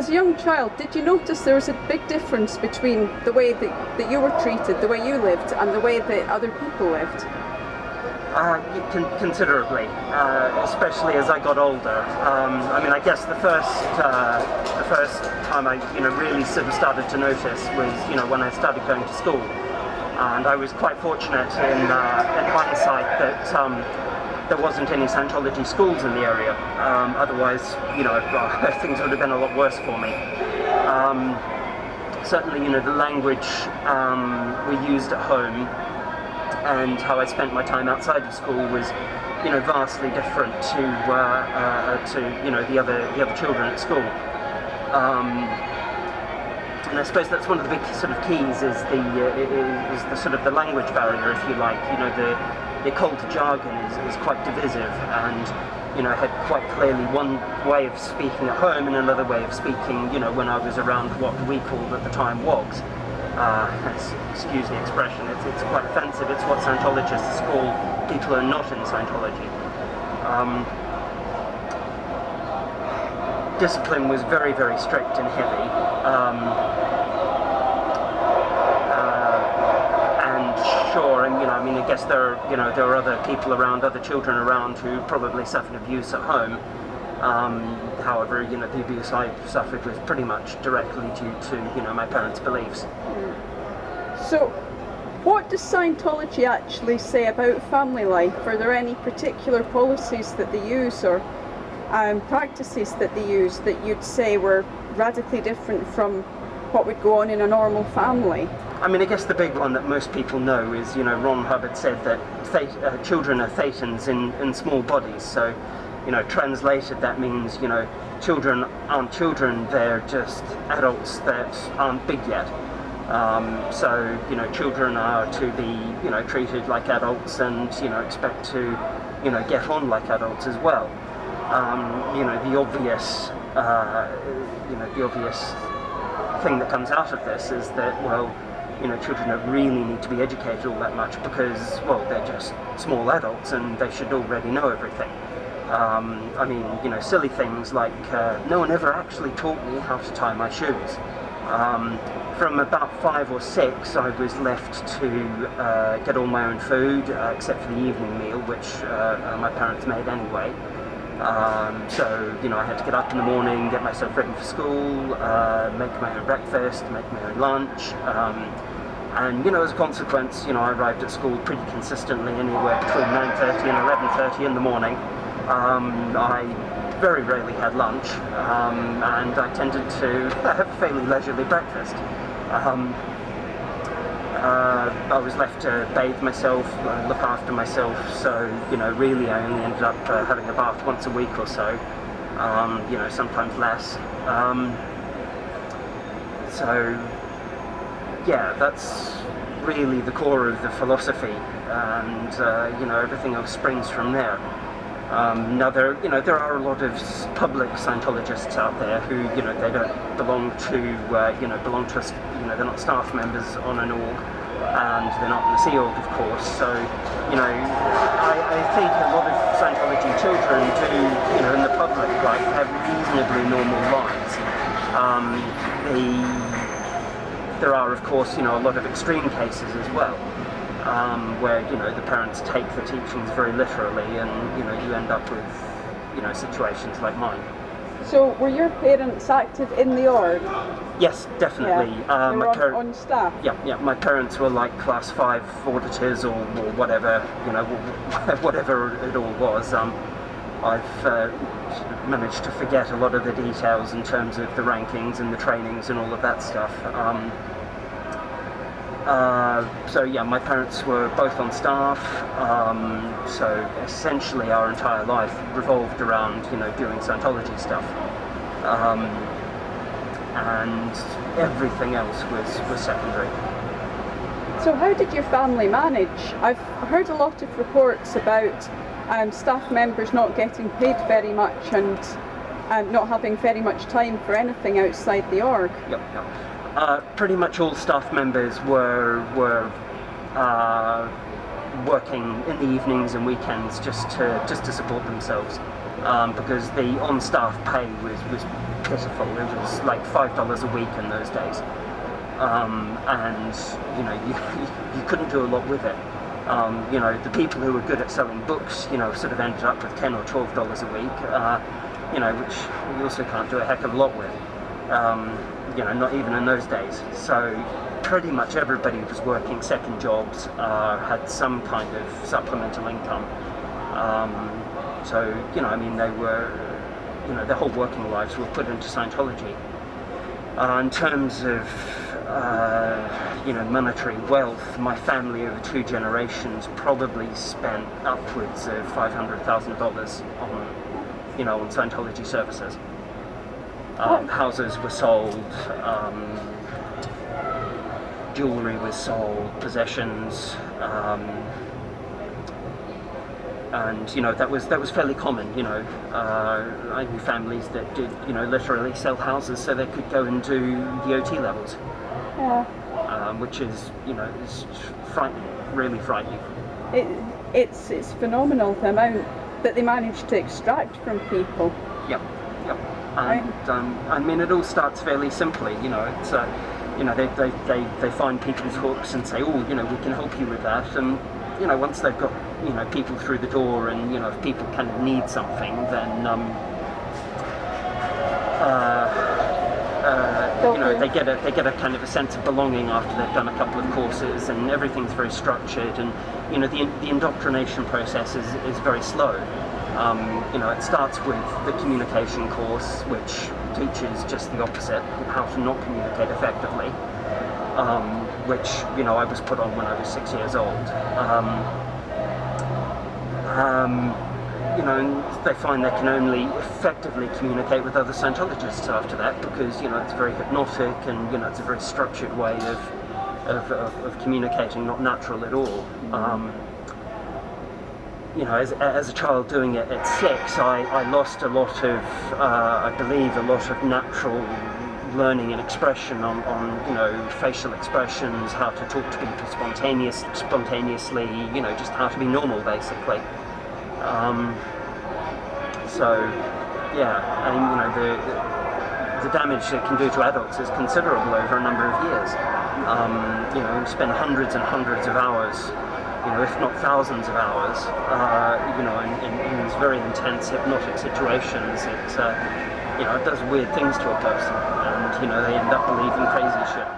as a young child, did you notice there was a big difference between the way that you were treated, the way you lived, and the way that other people lived? Considerably, especially as I got older. I mean, I guess the first time I, really sort of started to notice was, when I started going to school, and I was quite fortunate in hindsight that there wasn't any Scientology schools in the area. Otherwise, things would have been a lot worse for me. Certainly, the language we used at home and how I spent my time outside of school was, vastly different to the other children at school. And I suppose that's one of the big sort of keys is the sort of the language barrier, if you like. The occult jargon is quite divisive, and had quite clearly one way of speaking at home and another way of speaking, when I was around what we called at the time wogs. Excuse the expression, it's quite offensive. It's what Scientologists call people who are not in Scientology. Discipline was very, very strict and heavy. And sure, and I guess there are other people around, other children around who probably suffered abuse at home. However, the abuse I suffered was pretty much directly due to, my parents' beliefs. So, what does Scientology actually say about family life? Are there any particular policies that they use or practices that they use that you'd say were radically different from what would go on in a normal family? I mean, I guess the big one that most people know is, Ron Hubbard said that children are thetans in small bodies. So, translated, that means, children aren't children, they're just adults that aren't big yet. So, children are to be, treated like adults and, expect to, get on like adults as well. The obvious, the obvious thing that comes out of this is that, well, children don't really need to be educated all that much because, well, they're just small adults and they should already know everything. I mean, silly things like no one ever actually taught me how to tie my shoes. From about 5 or 6, I was left to get all my own food, except for the evening meal, which my parents made anyway. So, I had to get up in the morning, get myself ready for school, make my own breakfast, make my own lunch. And, as a consequence, I arrived at school pretty consistently, anywhere between 9:30 and 11:30 in the morning. I very rarely had lunch, and I tended to have a fairly leisurely breakfast. I was left to bathe myself, look after myself, so, really I only ended up having a bath once a week or so, sometimes less. So, yeah, that's really the core of the philosophy, and, everything else springs from there. Now there are a lot of public Scientologists out there who, they don't belong to, belong to us, they're not staff members on an org, and they're not in the Sea Org, of course. So, I think a lot of Scientology children do, in the public life, have reasonably normal lives. There are, of course, a lot of extreme cases as well. Where, the parents take the teachings very literally and, you end up with, situations like mine. So, were your parents active in the org? Yes, definitely. Yeah. They were on staff? Yeah, my parents were like class 5 auditors or whatever, whatever it all was. I've managed to forget a lot of the details in terms of the rankings and the trainings and all of that stuff. So yeah, my parents were both on staff, so essentially our entire life revolved around, doing Scientology stuff. And everything else was secondary. So how did your family manage? I've heard a lot of reports about staff members not getting paid very much and not having very much time for anything outside the org. Yep. Pretty much all staff members were working in the evenings and weekends just to support themselves. because the on-staff pay was pitiful. It was like $5 a week in those days, and you know, you couldn't do a lot with it. You know, the people who were good at selling books, you know, sort of ended up with $10 or $12 a week, you know, which you also can't do a heck of a lot with, you know, not even in those days. So pretty much everybody was working second jobs, had some kind of supplemental income. So, you know, I mean, they were, you know, their whole working lives were put into Scientology. In terms of, you know, monetary wealth, my family over 2 generations probably spent upwards of $500,000 on, you know, on Scientology services. Houses were sold, jewelry was sold, possessions, and you know, that was fairly common. You know, I knew families that did, you know, literally sell houses so they could go and do the OT levels. Yeah. Which is, you know, is frightening, really frightening. It's phenomenal the amount that they manage to extract from people. Yep, yep. And I mean, it all starts fairly simply. You know, it's you know, they find people's hooks and say, oh, you know, we can help you with that. And you know, once they've got, you know, people through the door, and you know, if people kind of need something, then you know, they get a kind of a sense of belonging after they've done a couple of courses, and everything's very structured, and you know, the indoctrination process is very slow. You know, it starts with the communication course, which teaches just the opposite, how to not communicate effectively, which, you know, I was put on when I was 6 years old. You know, and they find they can only effectively communicate with other Scientologists after that, because, you know, it's very hypnotic, and, you know, it's a very structured way of communicating, not natural at all. You know, as a child doing it at 6, I lost a lot of, I believe, a lot of natural learning and expression on you know, facial expressions, how to talk to people spontaneously, you know, just how to be normal, basically. So, yeah, and you know, the damage it can do to adults is considerable over a number of years. You know, we spend hundreds and hundreds of hours, you know, if not thousands of hours, you know, in these very intense hypnotic situations. It, you know, it does weird things to a person, and you know, they end up believing crazy shit.